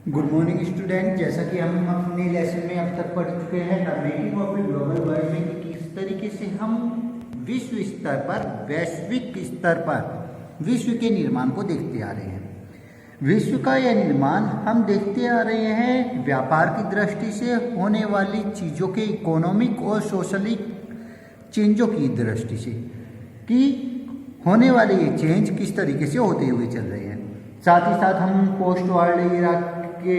Good morning student. जैसा कि हम अपने लेसन में अब तक पढ़ चुके हैं the making of a global world में कि किस तरीके से हम विश्व स्तर पर, वैश्विक स्तर पर विश्व के निर्माण को देखते आ रहे हैं। विश्व का यह निर्माण हम देखते आ रहे हैं व्यापार की दृष्टि से होने वाली चीज़ों के इकोनॉमिक और सोशलिक चेंजों की दृष्टि से कि होने वाले ये चेंज किस तरीके से होते हुए चल रहे हैं। साथ ही साथ हम पोस्ट वर्ल्ड एरा के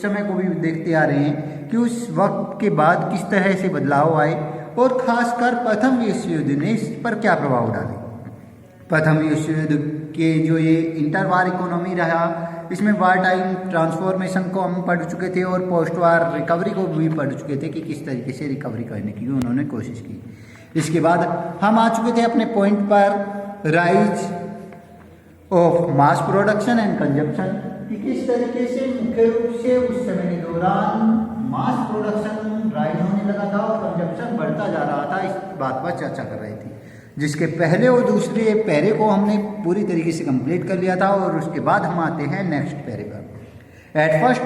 समय को भी देखते आ रहे हैं कि उस वक्त के बाद किस तरह से बदलाव आए और खासकर प्रथम विश्व युद्ध ने इस पर क्या प्रभाव डाले। प्रथम विश्व युद्ध के जो ये इंटरवार इकोनॉमी रहा, इसमें वार टाइम ट्रांसफॉर्मेशन को हम पढ़ चुके थे और पोस्ट वार रिकवरी को भी पढ़ चुके थे कि किस तरीके से रिकवरी करने की उन्होंने कोशिश की। इसके बाद हम आ चुके थे अपने पॉइंट पर rise of mass production and consumption कि किस तरीके से मुख्य रूप से उस समय के दौरान मास प्रोडक्शन राइज होने लगा था और कंजप्शन बढ़ता जा रहा था। इस बात पर चर्चा कर रही थी, जिसके पहले और दूसरे पैरे को हमने पूरी तरीके से कंप्लीट कर लिया था और उसके बाद हम आते हैं नेक्स्ट पैरे पर। At first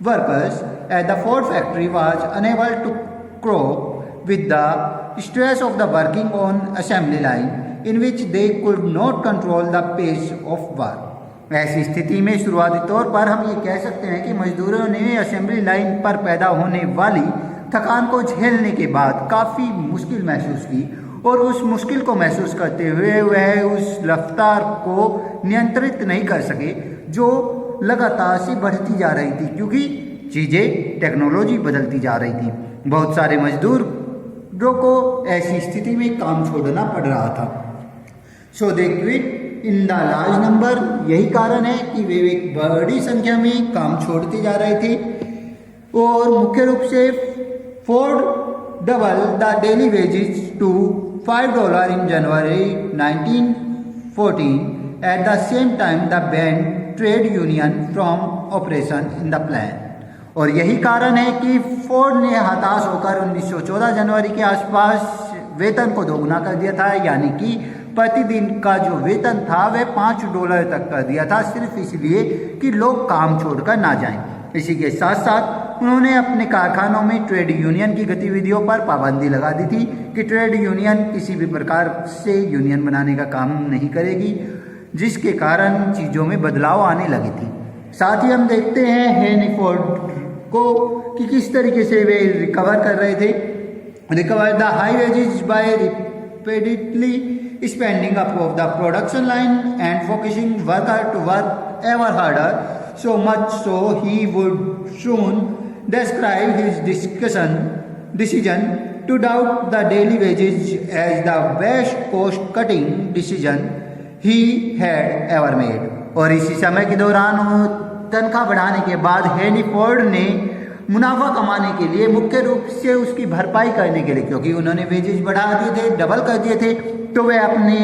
workers at the Ford factory was unable to cope with the stress of the working on assembly line in which they could not control the pace of work। ऐसी स्थिति में शुरुआती तौर पर हम ये कह सकते हैं कि मजदूरों ने असेंबली लाइन पर पैदा होने वाली थकान को झेलने के बाद काफ़ी मुश्किल महसूस की और उस मुश्किल को महसूस करते हुए वह उस रफ्तार को नियंत्रित नहीं कर सके जो लगातार से बढ़ती जा रही थी, क्योंकि चीज़ें टेक्नोलॉजी बदलती जा रही थी। बहुत सारे मजदूरों को ऐसी स्थिति में काम छोड़ना पड़ रहा था। So they quit in the large number. यही कारण है कि वे एक बड़ी संख्या में काम छोड़ते जा रहे थे और मुख्य रूप से Ford double the daily wages to $5 in January 1914। At the same time the banned trade union from operation in the plan. और यही कारण है कि फोर्ड ने हताश होकर 1914 जनवरी के आसपास वेतन को दोगुना कर दिया था, यानी कि प्रतिदिन का जो वेतन था वह $5 तक कर दिया था, सिर्फ इसलिए कि लोग काम छोड़कर ना जाएं। इसी के साथ साथ उन्होंने अपने कारखानों में ट्रेड यूनियन की गतिविधियों पर पाबंदी लगा दी थी कि ट्रेड यूनियन किसी भी प्रकार से यूनियन बनाने का काम नहीं करेगी, जिसके कारण चीज़ों में बदलाव आने लगी थी। साथ ही हम देखते हैं हेनरी फोर्ड को कि किस तरीके से वे रिकवर कर रहे थे। Recover the high wages by repeatedly spending up of the production line and focusing worker to work ever harder, so much so he would soon describe his decision to doubt the daily wages as the best cost cutting decision he had ever made। और इसी समय के दौरान तनख्वाह बढ़ाने के बाद Henry Ford ने मुनाफा कमाने के लिए, मुख्य रूप से उसकी भरपाई करने के लिए, क्योंकि उन्होंने वेजेस बढ़ा दिए थे, डबल कर दिए थे, तो वे अपने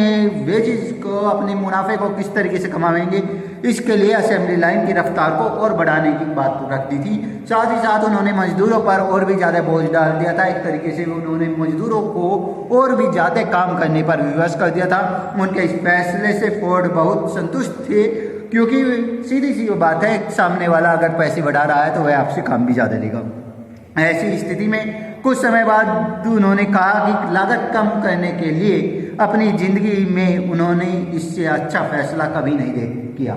वेजेस को, अपने मुनाफे को किस तरीके से कमाएंगे, इसके लिए असेंबली लाइन की रफ्तार को और बढ़ाने की बात रख दी थी। साथ ही साथ उन्होंने मजदूरों पर और भी ज़्यादा बोझ डाल दिया था। एक तरीके से उन्होंने मजदूरों को और भी ज़्यादा काम करने पर विवश कर दिया था। उनके इस फैसले से फोर्ड बहुत संतुष्ट थे, क्योंकि सीधी सी बात है, सामने वाला अगर पैसे बढ़ा रहा है तो वह आपसे काम भी ज़्यादा लेगा। ऐसी स्थिति में कुछ समय बाद उन्होंने कहा कि लागत कम करने के लिए अपनी ज़िंदगी में उन्होंने इससे अच्छा फैसला कभी नहीं किया।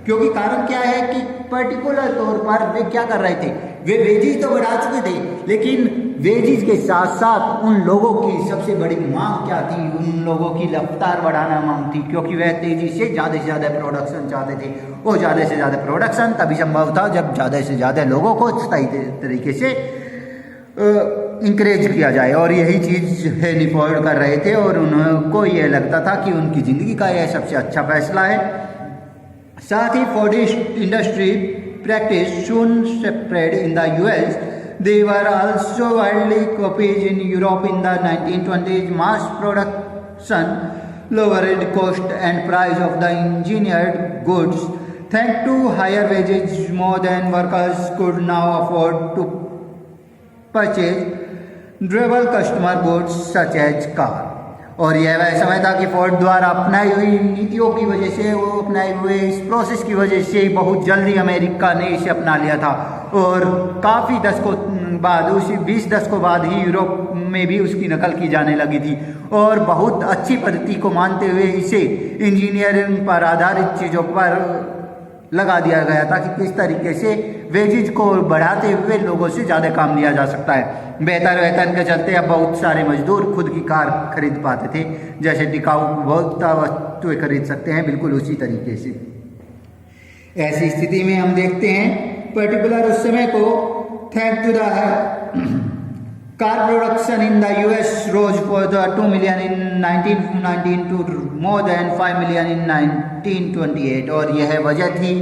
क्योंकि कारण क्या है कि पर्टिकुलर तौर पर वे क्या कर रहे थे, वे वेजेस तो बढ़ा चुके थे, लेकिन वेजेस के साथ साथ उन लोगों की सबसे बड़ी मांग क्या थी, उन लोगों की रफ्तार बढ़ाना मांग थी, क्योंकि वह तेजी से ज़्यादा प्रोडक्शन चाहते थे। वो ज़्यादा से ज़्यादा प्रोडक्शन तभी संभव था जब ज़्यादा से ज़्यादा लोगों को सही तरीके से इंकरेज किया जाए, और यही चीज़ हेनरी फोर्ड कर रहे थे और उनको यह लगता था कि उनकी ज़िंदगी का यह सबसे अच्छा फैसला है। साथ ही फोर्डिश industry practice soon spread in the US. They were also widely copied in Europe in the 1920s. Mass production lowered cost and price of the engineered goods. Thanks to higher wages, more than workers could now afford to purchase durable customer goods such as car। और यह वह समय था कि Ford द्वारा अपनाई हुई नीतियों की वजह से, वो अपनाए हुए इस प्रोसेस की वजह से बहुत जल्दी अमेरिका ने इसे अपना लिया था और काफ़ी दशकों बाद, उसी 20 दशकों बाद ही यूरोप में भी उसकी नकल की जाने लगी थी और बहुत अच्छी पद्धति को मानते हुए इसे इंजीनियरिंग पर आधारित चीज़ों पर लगा दिया गया था कि किस तरीके से वेजेज को बढ़ाते हुए लोगों से ज़्यादा काम लिया जा सकता है। बेहतर वेतन के चलते अब बहुत सारे मजदूर खुद की कार खरीद पाते थे, जैसे टिकाऊ उपभोक्ता वस्तुएं खरीद सकते हैं, बिल्कुल उसी तरीके से। ऐसी स्थिति में हम देखते हैं पर्टिकुलर उस समय को, thank to the car production in the US rose for the 2 million in 1919 to more than 5 million in 1928 और यह वजह थी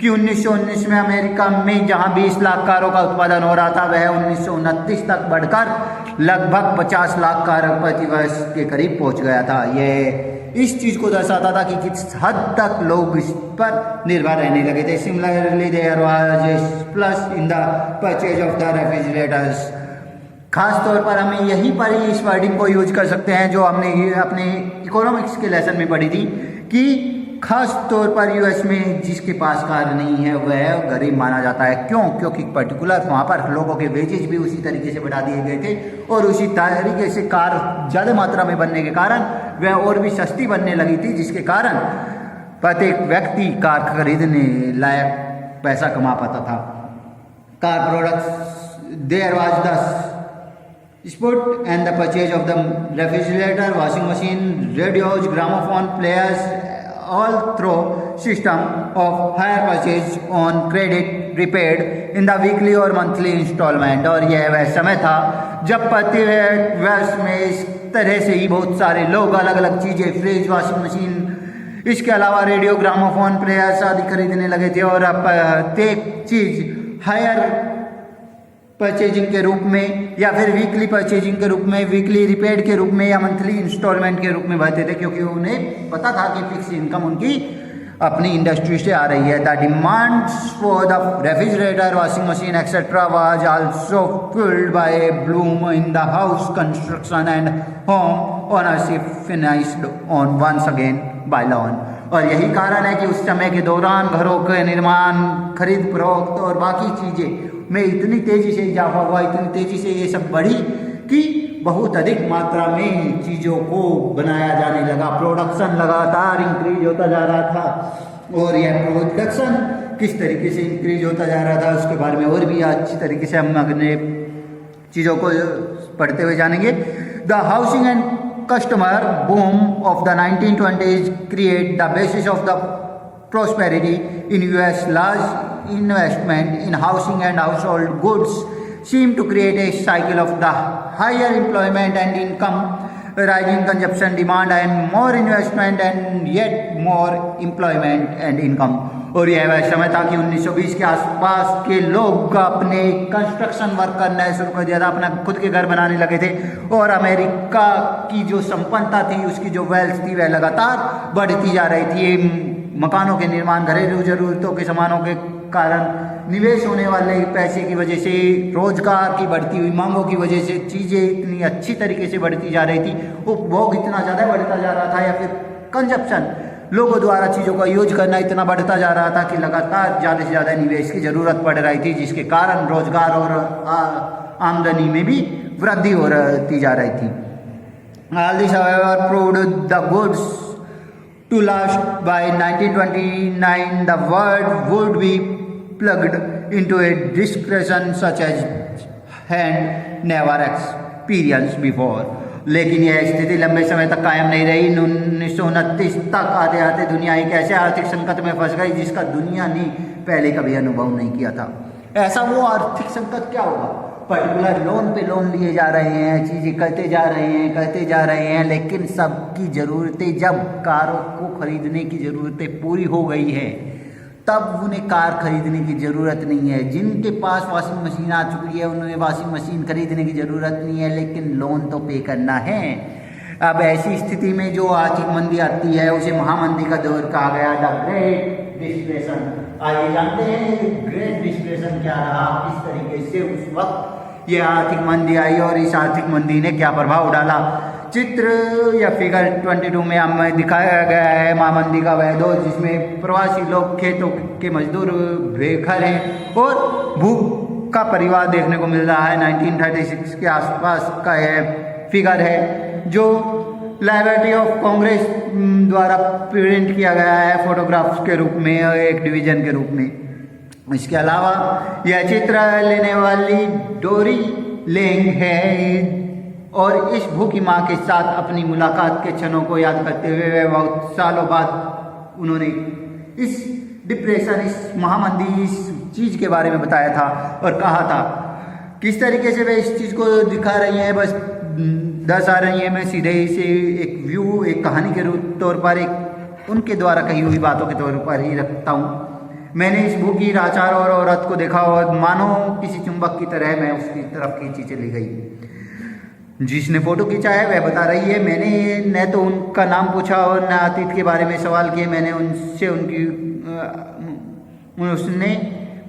कि 1919 में अमेरिका में जहां 20 लाख कारों का उत्पादन हो रहा था, वह 1929 तक बढ़कर लगभग 50 लाख कार प्रति वर्ष के करीब पहुंच गया था। यह इस चीज़ को दर्शाता था कि किस हद तक लोग इस पर निर्भर रहने लगे थे। Similarly there was plus in the purchase of the refrigerators. खास तौर पर हमें यहीं पर ही इस वर्डिंग को यूज कर सकते हैं जो हमने अपने इकोनॉमिक्स के लेसन में पढ़ी थी कि खास तौर पर यूएस में जिसके पास कार नहीं है वह गरीब माना जाता है। क्यों? क्योंकि पर्टिकुलर वहाँ पर लोगों के वेजेज भी उसी तरीके से बढ़ा दिए गए थे और उसी तरीके से कार ज़्यादा मात्रा में बनने के कारण वह और भी सस्ती बनने लगी थी, जिसके कारण प्रत्येक व्यक्ति कार खरीदने लायक पैसा कमा पाता था। Car products there was the sport and the purchase of the refrigerator, washing machine, radios, gramophone players, all through system of hire purchase on credit repaid in the weekly or monthly installment। और यह वह समय था जब प्रति वर्ष में इस तरह से ही बहुत सारे लोग अलग अलग चीज़ें, फ्रिज, वॉशिंग मशीन, इसके अलावा रेडियो, ग्रामोफोन प्लेयर्स आदि खरीदने लगे थे और अब प्रत्येक चीज़ हायर परचेजिंग के रूप में या फिर वीकली परचेजिंग के रूप में, वीकली रिपेड के रूप में या मंथली इंस्टॉलमेंट के रूप में भरते थे, क्योंकि उन्हें पता था कि फिक्स इनकम उनकी अपनी इंडस्ट्री से आ रही है। The demands for the refrigerator, washing machine etcetera was also fuelled by bloom in the house construction and home ownership finished on once again by loan. और यही कारण है कि उस समय के दौरान घरों के निर्माण, खरीद फरोख्त और बाकी चीज़ें में इतनी तेज़ी से इजाफा हुआ, इतनी तेज़ी से ये सब बढ़ी कि बहुत अधिक मात्रा में चीज़ों को बनाया जाने लगा। प्रोडक्शन लगातार इंक्रीज होता जा रहा था और यह प्रोडक्शन किस तरीके से इंक्रीज होता जा रहा था उसके बारे में और भी अच्छी तरीके से हम अगले चीज़ों को पढ़ते हुए जानेंगे। The housing and customer boom of the 1920s create the basis of the prosperity in US. Large investment in housing and household goods seem to create a cycle of the higher employment and income, rising consumption demand and more investment and yet more employment and income। और यह वह समय था कि 1920 के आसपास के लोग अपने कंस्ट्रक्शन वर्क करना शुरू कर दिया था, अपना खुद के घर बनाने लगे थे और अमेरिका की जो संपन्नता थी, उसकी जो वेल्थ थी, वह लगातार बढ़ती जा रही थी। मकानों के निर्माण, घरेलू जरूरतों के सामानों के कारण, निवेश होने वाले पैसे की वजह से, रोजगार की बढ़ती हुई मांगों की वजह से चीज़ें इतनी अच्छी तरीके से बढ़ती जा रही थी, उपभोग इतना ज़्यादा बढ़ता जा रहा था या फिर कंजप्शन, लोगों द्वारा चीज़ों का यूज करना इतना बढ़ता जा रहा था कि लगातार ज़्यादा से ज़्यादा निवेश की ज़रूरत पड़ रही थी, जिसके कारण रोजगार और आमदनी में भी वृद्धि होती जा रही थी। All this however proved the goods to last. By 1929 the world would be plugged into a discretion such as had never experienced before। लेकिन यह स्थिति लंबे समय तक कायम नहीं रही। 1929 तक आते आते दुनिया एक ऐसे आर्थिक संकट में फंस गई जिसका दुनिया ने पहले कभी अनुभव नहीं किया था। ऐसा वो आर्थिक संकट क्या होगा? पर्टिकुलर लोन पे लोन लिए जा रहे हैं, चीज़ें करते जा रहे हैं, लेकिन सबकी ज़रूरतें, जब कारों को खरीदने की ज़रूरतें पूरी हो गई है तब उन्हें कार खरीदने की ज़रूरत नहीं है। जिनके पास वॉशिंग मशीन आ चुकी है उन्हें वॉशिंग मशीन खरीदने की ज़रूरत नहीं है, लेकिन लोन तो पे करना है। अब ऐसी स्थिति में जो आर्थिक मंदी आती है उसे महामंदी का दौर कहा गया, द ग्रेट डिप्रेशन। आइए जानते हैं ग्रेट डिप्रेशन क्या रहा, किस तरीके से उस वक्त यह आर्थिक मंदी आई और इस आर्थिक मंदी ने क्या प्रभाव डाला। चित्र या फिगर 22 में हमें दिखाया गया है महामंदी का वह दौर जिसमें प्रवासी लोग खेतों के मजदूर बेघर हैं और भूख का परिवार देखने को मिल रहा है। 1936 के आसपास का यह फिगर है जो लाइब्रेरी ऑफ कांग्रेस द्वारा प्रिंट किया गया है फोटोग्राफ्स के रूप में और एक डिवीजन के रूप में। इसके अलावा यह चित्र लेने वाली डोरी लेंग है और इस भूखी माँ के साथ अपनी मुलाकात के क्षणों को याद करते हुए वे बहुत सालों बाद उन्होंने इस डिप्रेशन, इस महामंदी, इस चीज़ के बारे में बताया था और कहा था किस तरीके से वे इस चीज़ को दिखा रही हैं, बस दर्शा रही हैं। मैं सीधे इसे एक व्यू, एक कहानी के रूप तौर पर, एक उनके द्वारा कही हुई बातों के तौर पर ही रखता हूँ। मैंने इस भूखी लाचार और औरत को देखा और मानो किसी चुंबक की तरह मैं उसकी तरफ खींची चली गई। जिसने फोटो खींचा है वह बता रही है, मैंने न तो उनका नाम पूछा और न अतीत के बारे में सवाल किए। मैंने उनसे उसने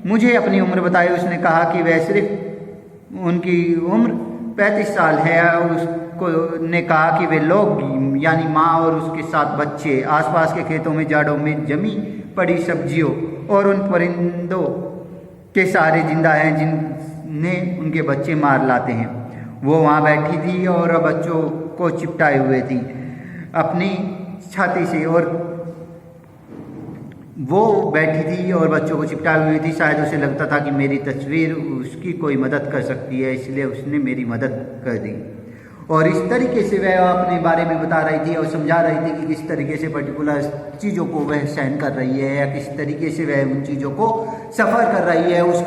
मुझे अपनी उम्र बताई। उसने कहा कि वह सिर्फ उनकी उम्र 35 साल है। उसको ने कहा कि वे लोग यानी माँ और उसके साथ बच्चे आसपास के खेतों में जाड़ों में जमी पड़ी सब्जियों और उन परिंदों के सारे जिंदा हैं जिन्हें उनके बच्चे मार लाते हैं। वो वहाँ बैठी थी और बच्चों को चिपटाए हुए थी अपनी छाती से, और वो बैठी थी और बच्चों को चिपटाए हुई थी। शायद उसे लगता था कि मेरी तस्वीर उसकी कोई मदद कर सकती है, इसलिए उसने मेरी मदद कर दी। और इस तरीके से वह अपने बारे में बता रही थी और समझा रही थी कि किस तरीके से पर्टिकुलर चीज़ों को वह सहन कर रही है या किस तरीके से वह उन चीज़ों को सफ़र कर रही है उस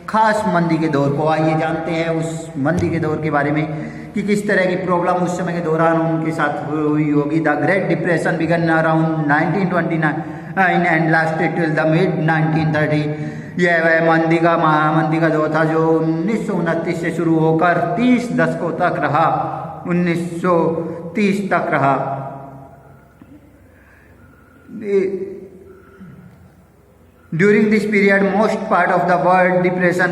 खास मंदी के दौर को। आइए जानते हैं उस मंदी के दौर के बारे में कि किस तरह की प्रॉब्लम उस समय के दौरान उनके साथ हुई होगी। The great depression began around 1929 and lasted till the mid 1930। यह वह महामंदी का दौर था जो 1929 से शुरू होकर 30 दशकों तक रहा, 1930 तक रहा। During this period, most part of the world depression,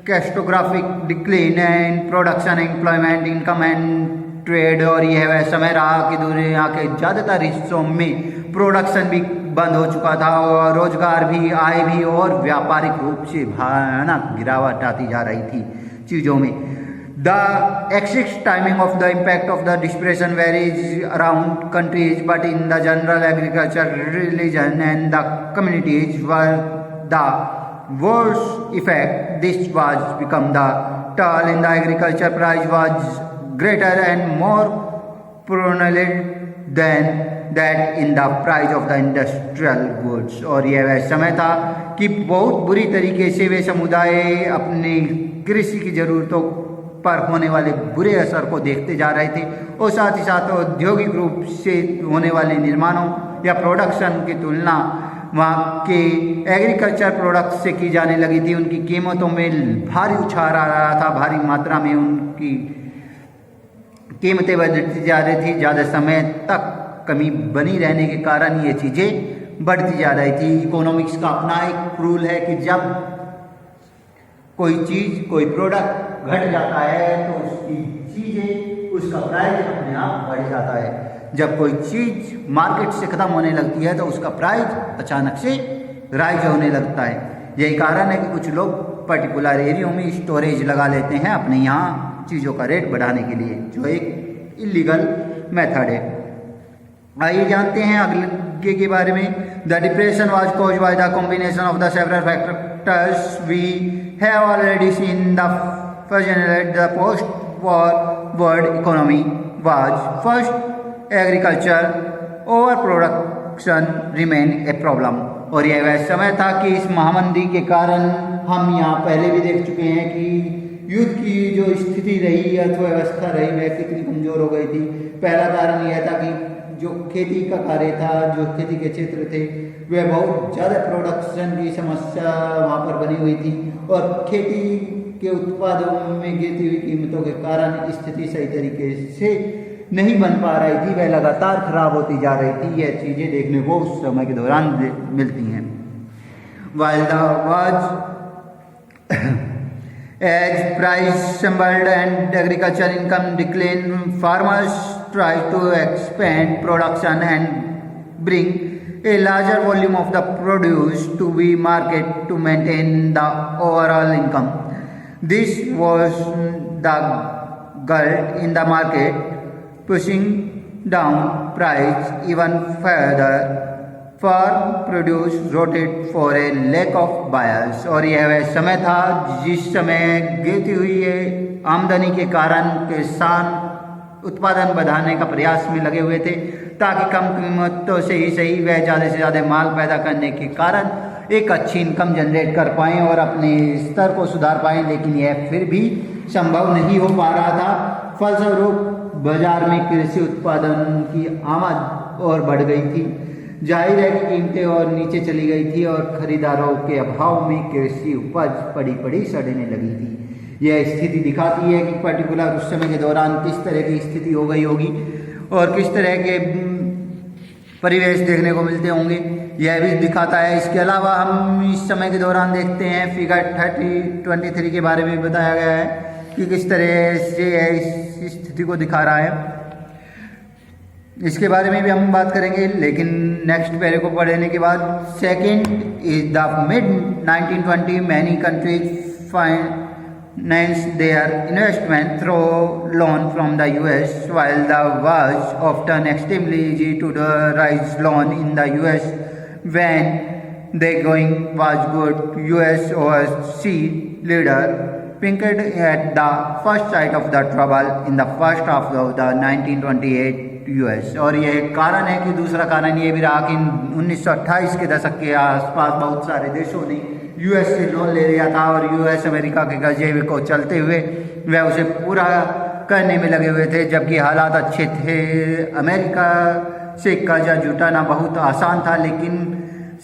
catastrophic decline in production, employment, income and trade। और यह वह समय रहा कि दुनिया के ज़्यादातर हिस्सों में प्रोडक्शन भी बंद हो चुका था और रोजगार भी, आय भी और व्यापारिक रूप से भयानक गिरावट आती जा रही थी चीज़ों में। The exact timing of the impact of the depression varies around countries, but in the general, agriculture, religion, and the communities were the worst effect. This was become the toll in the agriculture price was greater and more prominent than that in the price of the industrial goods। और यह वह समय था कि बहुत बुरी तरीके से वे समुदाय अपनी कृषि की ज़रूरतों पर होने वाले बुरे असर को देखते जा रहे थे और साथ ही साथ औद्योगिक रूप से होने वाले निर्माणों या प्रोडक्शन की तुलना वहाँ के एग्रीकल्चर प्रोडक्ट्स से की जाने लगी थी। उनकी कीमतों में भारी उछाल आ रहा था, भारी मात्रा में उनकी कीमतें बढ़ती जा रही थी। ज़्यादा समय तक कमी बनी रहने के कारण ये चीज़ें बढ़ती जा रही थी। इकोनॉमिक्स का अपना एक रूल है कि जब कोई चीज़, कोई प्रोडक्ट घट जाता है तो उसकी चीज़ें, उसका प्राइस अपने आप बढ़ जाता है। जब कोई चीज़ मार्केट से ख़त्म होने लगती है तो उसका प्राइस अचानक से राइज होने लगता है। यही कारण है कि कुछ लोग पर्टिकुलर एरियो में स्टोरेज लगा लेते हैं अपने यहाँ चीज़ों का रेट बढ़ाने के लिए, जो एक इलीगल मेथड है। आइए जानते हैं अगले के बारे में। The depression was caused by the combination of the several factors we have already seen. The the post-war world economy was first agriculture, overproduction remained a problem। और यह वह समय था कि इस महामंदी के कारण हम यहाँ पहले भी देख चुके हैं कि युद्ध की जो स्थिति रही, अर्थव्यवस्था रही, वह कितनी कमज़ोर हो गई थी। पहला कारण यह था कि जो खेती का कार्य था, जो खेती के क्षेत्र थे, वह बहुत ज़्यादा प्रोडक्शन की समस्या वहाँ पर बनी हुई थी और खेती के उत्पादों में गिरती हुई कीमतों के कारण स्थिति सही तरीके से नहीं बन पा रही थी, वह लगातार खराब होती जा रही थी। यह चीज़ें देखने को उस समय के दौरान मिलती हैं। While the was As price stumbled and agriculture income declined, farmers tried to expand production and bring a larger volume of the produce to be market to maintain the overall income. This was the glut in the market, pushing down price even further. Farm produce rotated for a lack of buyers. और यह वह समय था जिस समय गिरती हुई आमदनी के कारण किसान उत्पादन बढ़ाने का प्रयास में लगे हुए थे ताकि कम कीमतों से ही सही वह ज़्यादा से ज़्यादा माल पैदा करने के कारण एक अच्छी इनकम जनरेट कर पाएँ और अपने स्तर को सुधार पाएँ, लेकिन यह फिर भी संभव नहीं हो पा रहा था। फलस्वरूप बाजार में कृषि उत्पादन की आमद और बढ़ गई थी, जाहिर है कि कीमतें और नीचे चली गई थी और खरीदारों के अभाव में कृषि उपज पड़ी पड़ी सड़ने लगी थी। यह स्थिति दिखाती है कि पर्टिकुलर उस समय के दौरान किस तरह की स्थिति हो गई होगी और किस तरह के परिवेश देखने को मिलते होंगे, यह भी दिखाता है। इसके अलावा हम इस समय के दौरान देखते हैं फिगर 23 के बारे में बताया गया है कि किस तरह से इस स्थिति को दिखा रहा है। इसके बारे में भी हम बात करेंगे, लेकिन नेक्स्ट पैरे को पढ़ने के बाद। Second is the mid 1920 many countries finance their investment through loan from the US, while the was often extremely easy to raise loan in the US when the going was good. US overseas leader picked at the first sight of the trouble in the first half of the 1928 US। और यह कारण है कि दूसरा कारण ये भी रहा कि 1928 के दशक के आसपास बहुत सारे देशों ने US से लोन ले लिया था और US अमेरिका के कर्जे को चलते हुए वह उसे पूरा करने में लगे हुए थे, जबकि हालात अच्छे थे। अमेरिका से कर्जा जुटाना बहुत आसान था, लेकिन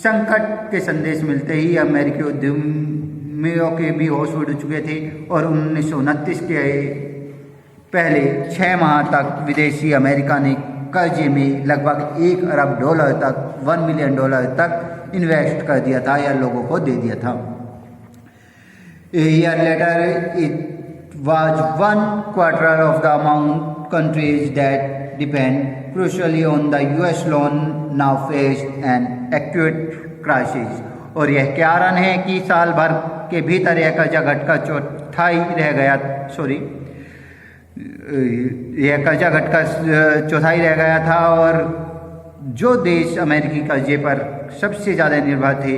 संकट के संदेश मिलते ही अमेरिकी उद्यमियों के भी होश उड़ चुके थे और 1929 के पहले 6 माह तक विदेशी अमेरिका ने कर्जे में लगभग $1 अरब तक $1 मिलियन तक इन्वेस्ट कर दिया था या लोगों को दे दिया था। A year later it was 1/4 of the amount countries that depend crucially on the US loan now faced an acute crisis। और यह कारण है कि साल भर के भीतर यह कर्जा घटकर चौथाई रह गया था और जो देश अमेरिकी कर्जे पर सबसे ज़्यादा निर्भर थे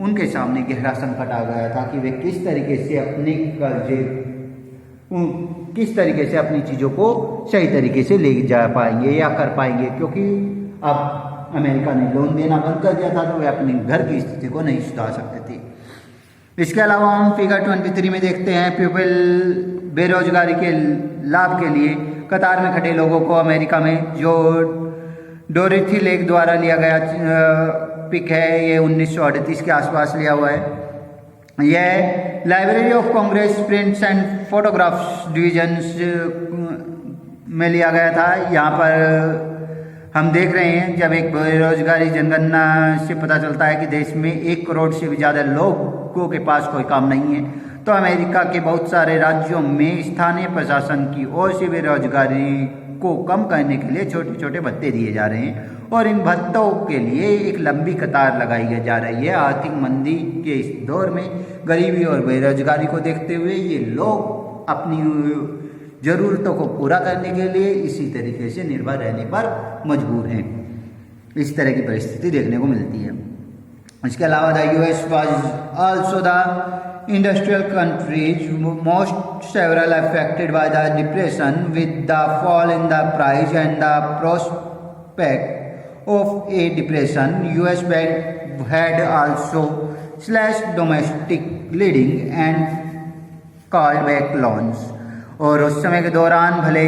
उनके सामने गहरा संकट आ गया था कि वे किस तरीके से अपनी चीज़ों को सही तरीके से ले जा पाएंगे या कर पाएंगे, क्योंकि अब अमेरिका ने लोन देना बंद कर दिया था तो वे अपने घर की स्थिति को नहीं सुधार सकते थे। इसके अलावा हम फिगर 23 में देखते हैं पीपल बेरोजगारी के लाभ के लिए कतार में खड़े लोगों को अमेरिका में जो डोरिथी लेक द्वारा लिया गया पिक है, ये 1938 के आसपास लिया हुआ है। यह library of Congress prints and photographs divisions में लिया गया था। यहाँ पर हम देख रहे हैं जब एक बेरोजगारी जनगणना से पता चलता है कि देश में 1 करोड़ से भी ज़्यादा लोगों के पास कोई काम नहीं है, तो अमेरिका के बहुत सारे राज्यों में स्थानीय प्रशासन की ओर से बेरोजगारी को कम करने के लिए छोटे छोटे भत्ते दिए जा रहे हैं और इन भत्तों के लिए एक लंबी कतार लगाई जा रही है। आर्थिक मंदी के इस दौर में गरीबी और बेरोजगारी को देखते हुए ये लोग अपनी ज़रूरतों को पूरा करने के लिए इसी तरीके से निर्भर रहने पर मजबूर हैं। इस तरह की परिस्थिति देखने को मिलती है। इसके अलावा the US was also the industrial countries most several affected by the depression, with the fall in the price and the prospect of a depression. US Bank had also slashed domestic lending and called back loans। और उस समय के दौरान भले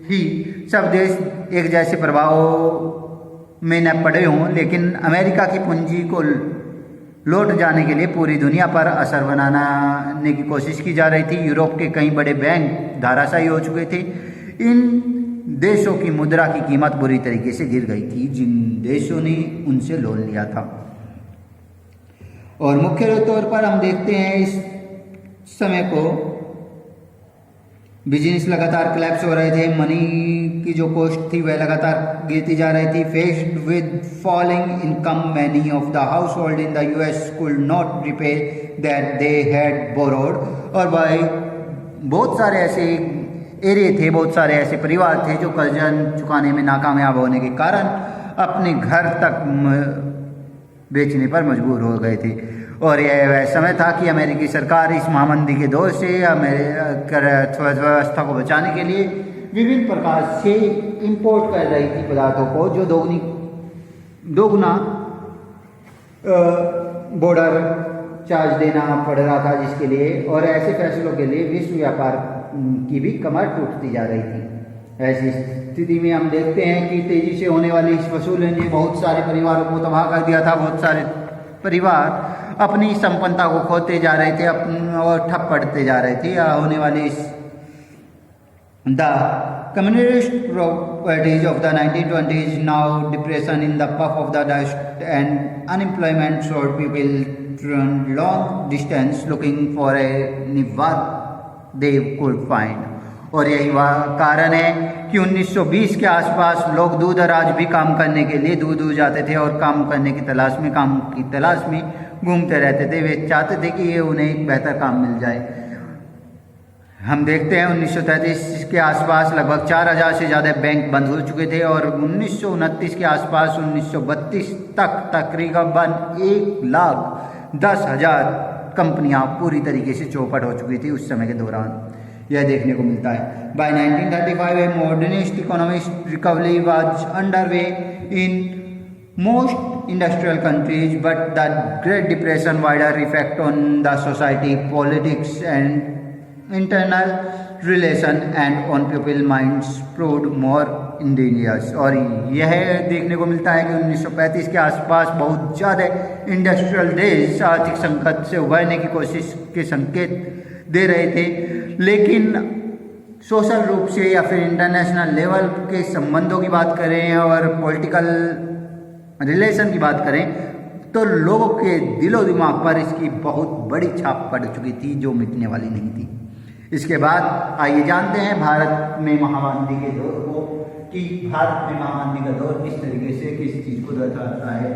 ही सब देश एक जैसे प्रभाव में न पड़े हों, लेकिन अमेरिका की पूंजी को लौट जाने के लिए पूरी दुनिया पर असर बनाने की कोशिश की जा रही थी। यूरोप के कई बड़े बैंक धराशायी हो चुके थे। इन देशों की मुद्रा की कीमत बुरी तरीके से गिर गई थी जिन देशों ने उनसे लोन लिया था। और मुख्य तौर पर हम देखते हैं इस समय को बिजनेस लगातार कोलैप्स हो रहे थे, मनी की जो कॉस्ट थी वह लगातार गिरती जा रही थी। Faced with falling income many of the house hold in the US could not repay that they had borrowed. और भाई बहुत सारे ऐसे एरिया थे, बहुत सारे ऐसे परिवार थे जो कर्जा चुकाने में नाकामयाब होने के कारण अपने घर तक बेचने पर मजबूर हो गए थे। और यह वह समय था कि अमेरिकी सरकार इस महामंदी के दौर से अर्थव्यवस्था को बचाने के लिए विभिन्न प्रकार से इंपोर्ट कर रही थी पदार्थों को, जो दोगुना बॉर्डर चार्ज देना पड़ रहा था जिसके लिए, और ऐसे फैसलों के लिए विश्व व्यापार की भी कमर टूटती जा रही थी। ऐसी स्थिति में हम देखते हैं कि तेजी से होने वाली इस वसूली ने बहुत सारे परिवारों को तबाह कर दिया था। बहुत सारे परिवार अपनी संपन्नता को खोते जा रहे थे और ठप पड़ते जा रहे थे। होने वाले इस the communist properties of the 1920s now depression in the puff of the dust and unemployment short people long distance looking for a निवाद दे कुड फाइंड। और यही वह कारण है कि 1920 के आसपास लोग दूर दराज भी काम करने के लिए दूर दूर जाते थे और काम करने की तलाश में, काम की तलाश में घूमते रहते थे। वे चाहते थे कि ये उन्हें एक बेहतर काम मिल जाए। हम देखते हैं 1933 के आसपास लगभग 4000 से ज़्यादा बैंक बंद हो चुके थे और 1929 के आसपास 1932 तक तकरीबन 1,10,000 कंपनियां पूरी तरीके से चौपट हो चुकी थी उस समय के दौरान। यह देखने को मिलता है। By 1935 a modernist economic recovery was underway in most industrial countries, but the great depression wider effect on the society, politics and internal relation and on people minds proved more ingenious. और यह देखने को मिलता है कि 1935 के आसपास बहुत ज़्यादा इंडस्ट्रियल देश आर्थिक संकट से उभरने की कोशिश के संकेत दे रहे थे, लेकिन सोशल रूप से या फिर इंटरनेशनल लेवल के संबंधों की बात करें और पॉलिटिकल रिलेशन की बात करें तो लोगों के दिलो दिमाग पर इसकी बहुत बड़ी छाप पड़ चुकी थी जो मिटने वाली नहीं थी। इसके बाद आइए जानते हैं भारत में महामंदी के दौर को, कि भारत में महामंदी का दौर किस तरीके से किस चीज़ को दर्शाता है।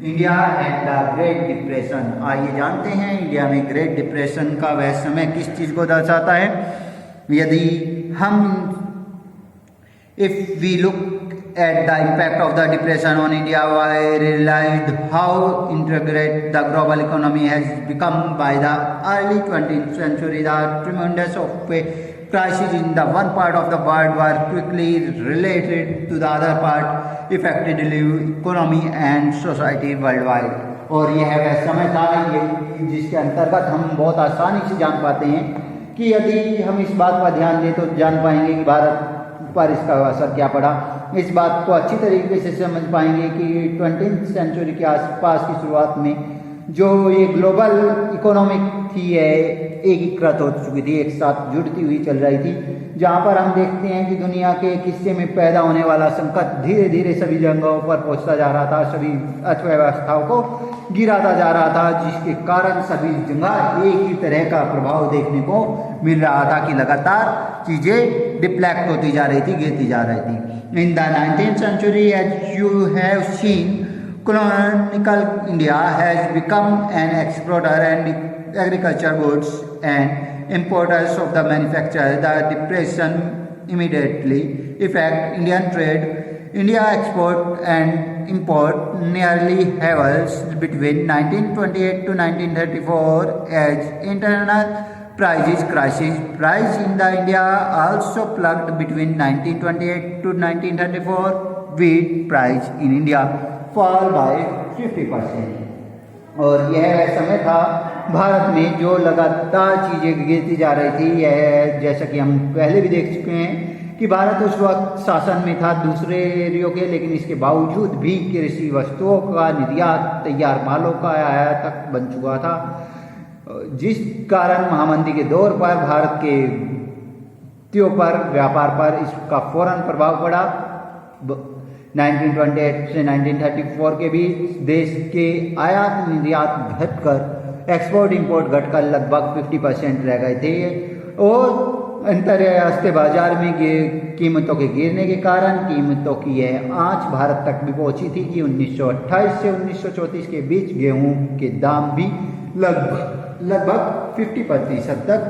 India and the great depression. आइए जानते हैं इंडिया में ग्रेट डिप्रेशन का वह समय किस चीज़ को दर्शाता है। यदि हम if we look at the impact of the depression on India, I realized how integrated the global economy has become by the early 20th century. The tremendous of a crisis in the one part of the world were quickly related to the other part, affected economy and society worldwide. और यह वह समय था जिसके अंतर्गत हम बहुत आसानी से जान पाते हैं कि यदि हम इस बात पर ध्यान दें तो जान पाएंगे कि भारत पर इसका असर क्या पड़ा। इस बात को अच्छी तरीके से समझ पाएंगे कि 20th सेंचुरी के आसपास की शुरुआत में जो ये ग्लोबल इकोनॉमिक थी यह एकीकृत हो चुकी थी, एक साथ जुड़ती हुई चल रही थी, जहाँ पर हम देखते हैं कि दुनिया के एक हिस्से में पैदा होने वाला संकट धीरे धीरे सभी जगहों पर पहुँचता जा रहा था, सभी अर्थव्यवस्थाओं को गिराता जा रहा था, जिसके कारण सभी जगह एक ही तरह का प्रभाव देखने को मिल रहा था कि लगातार चीज़ें डिप्लेक्ट होती जा रही थी, गिरती जा रही थी। In the 19th century, as you have seen, colonial India has become an exporter and agriculture goods and importers of the manufacture. The depression immediately affect Indian trade. India export and import nearly halves between 1928 to 1934 as internal prices crisis. Price in the India also plugged between 1928 to 1934. Wheat price in India fall by 50%. और यह समय था भारत में जो लगातार चीज़ें गिरती जा रही थी। यह जैसा कि हम पहले भी देख चुके हैं कि भारत उस वक्त शासन में था दूसरे एरियो के, लेकिन इसके बावजूद भी कृषि वस्तुओं का निर्यात, तैयार मालों का आयात बन चुका था, जिस कारण महामंदी के दौर पर भारत के त्यों पर, व्यापार पर इसका फौरन प्रभाव पड़ा। 1928 से 1934 के बीच देश के आयात निर्यात घटकर एक्सपोर्ट इंपोर्ट घटकर लगभग 50% रह गए थे और अंतर्राष्ट्रीय बाजार में कीमतों के गिरने के कारण कीमतों की यह आंच भारत तक भी पहुंची थी कि 1928 से 1934 के बीच गेहूं के दाम भी लगभग 50% तक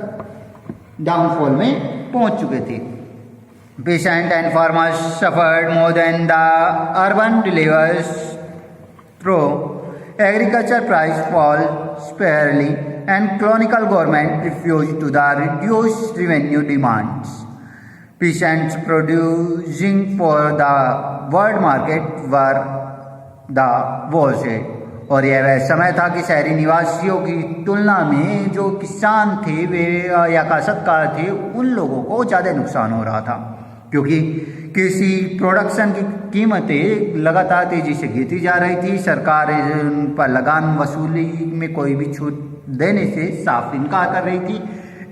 डाउनफॉल में पहुंच चुके थे। Peasants and farmers suffered more than the urban dwellers through agriculture price fall severely and colonial government refused to the reduced revenue demands. Peasants producing for the world market were the watershed. और यह वह समय था कि शहरी निवासियों की तुलना में जो किसान थे वे या काश्तकार थे उन लोगों को ज़्यादा नुकसान हो रहा था, क्योंकि कृषि प्रोडक्शन की कीमतें लगातार तेजी से गिरती जा रही थी। सरकार उन पर लगान वसूली में कोई भी छूट देने से साफ इनकार कर रही थी।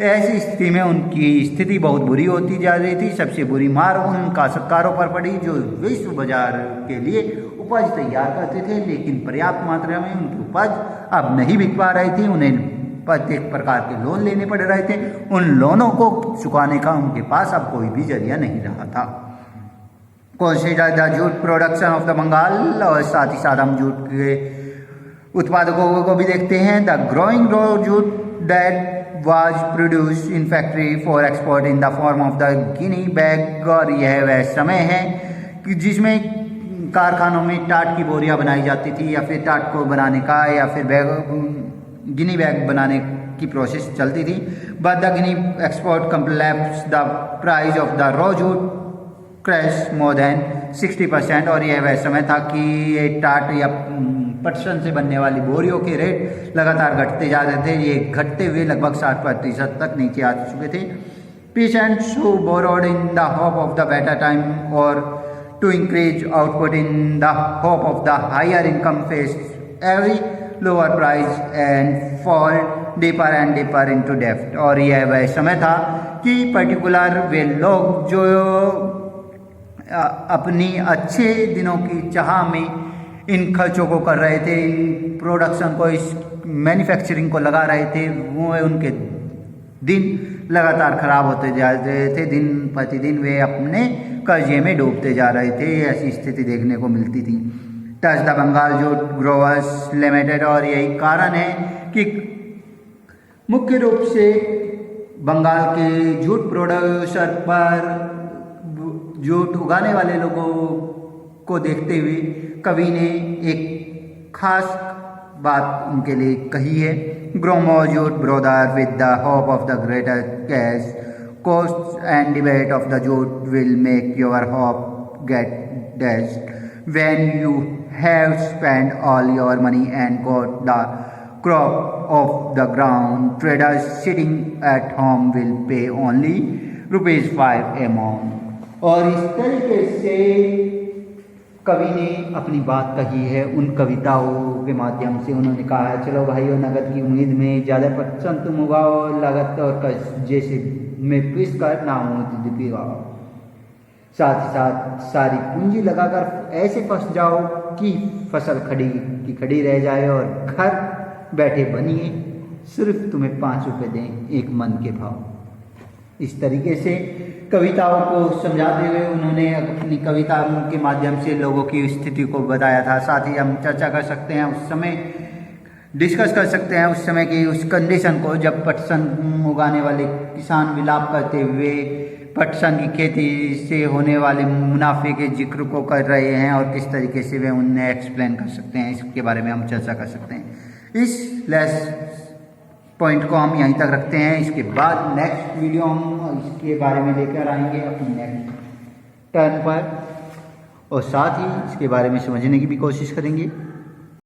ऐसी स्थिति में उनकी स्थिति बहुत बुरी होती जा रही थी। सबसे बुरी मार उन काश्तकारों पर पड़ी जो विश्व बाजार के लिए उपज तैयार करते थे, लेकिन पर्याप्त मात्रा में उनकी उपज अब नहीं बिक पा रही थी। उन्हें प्रत्येक प्रकार के लोन लेने पड़ रहे थे। उन लोनों को चुकाने का उनके पास अब कोई भी जरिया नहीं रहा था। Consider the jute production of the Bengal, और साथ ही साथ हम जूट के उत्पादकों को भी देखते हैं। The growing jute that was produced in factory for export in the form of the guinea bag। और यह वह समय है कि जिसमें कारखानों में टाट की बोरियां बनाई जाती थी या फिर टाट को बनाने का या फिर गिनी बैग बनाने की प्रोसेस चलती थी। But the gunny export collapse the price of the raw jute crash more than 60%। और यह वह समय था कि ये टाट या पटसन से बनने वाली बोरियों के रेट लगातार घटते जा रहे थे। ये घटते हुए लगभग 60% तक नीचे आ चुके थे। Peasants who borrowed in the hope of the better time or to increase output in the hope of the higher income faced every lower price and fall deeper and deeper into debt। और यह वह समय था कि particular way लोग जो अपनी अच्छे दिनों की चाह में इन खर्चों को कर रहे थे, इन प्रोडक्शन को, इस मैन्युफैक्चरिंग को लगा रहे थे, वो उनके दिन लगातार खराब होते जा रहे थे। दिन प्रतिदिन वे अपने कर्जे में डूबते जा रहे थे। ऐसी स्थिति देखने को मिलती थी। Touch the Bengal jute growers limited. और यही कारण है कि मुख्य रूप से बंगाल के जूट प्रोड्यूसर पर, जूट उगाने वाले लोगों को देखते हुए कवि ने एक खास बात उनके लिए कही है। Grow more jute brother with the hope of the greater cash costs and debate of the jute will make your hope get dashed when you have spent all your money and got the crop of the ground. Traders sitting at home will pay only ₹5 amount। और इस तरीके से कवि ने अपनी बात कही है। उन कविताओं के माध्यम से उन्होंने कहा है, चलो भाइयों, नगद की उम्मीद में ज़्यादा % तुम उगाओ, लागत और कर्ज जैसे में पिस कर ना उगाओ। साथ ही साथ सारी पूंजी लगाकर ऐसे फंस जाओ कि फसल खड़ी की खड़ी रह जाए और घर बैठे बनिए सिर्फ तुम्हें ₹5 दें एक मन के भाव। इस तरीके से कविताओं को समझाते हुए उन्होंने अपनी कविताओं के माध्यम से लोगों की स्थिति को बताया था। साथ ही हम चर्चा कर सकते हैं, उस समय डिस्कस कर सकते हैं उस समय की उस कंडीशन को जब पटसन उगाने वाले किसान विलाप करते हुए पटसन की खेती से होने वाले मुनाफे के जिक्र को कर रहे हैं और किस तरीके से वे उन्हें एक्सप्लेन कर सकते हैं, इसके बारे में हम चर्चा कर सकते हैं। इस लेस पॉइंट को हम यहीं तक रखते हैं। इसके बाद नेक्स्ट वीडियो हम इसके बारे में लेकर आएंगे अपनी नेक्स्ट टर्न पर, और साथ ही इसके बारे में समझने की भी कोशिश करेंगे।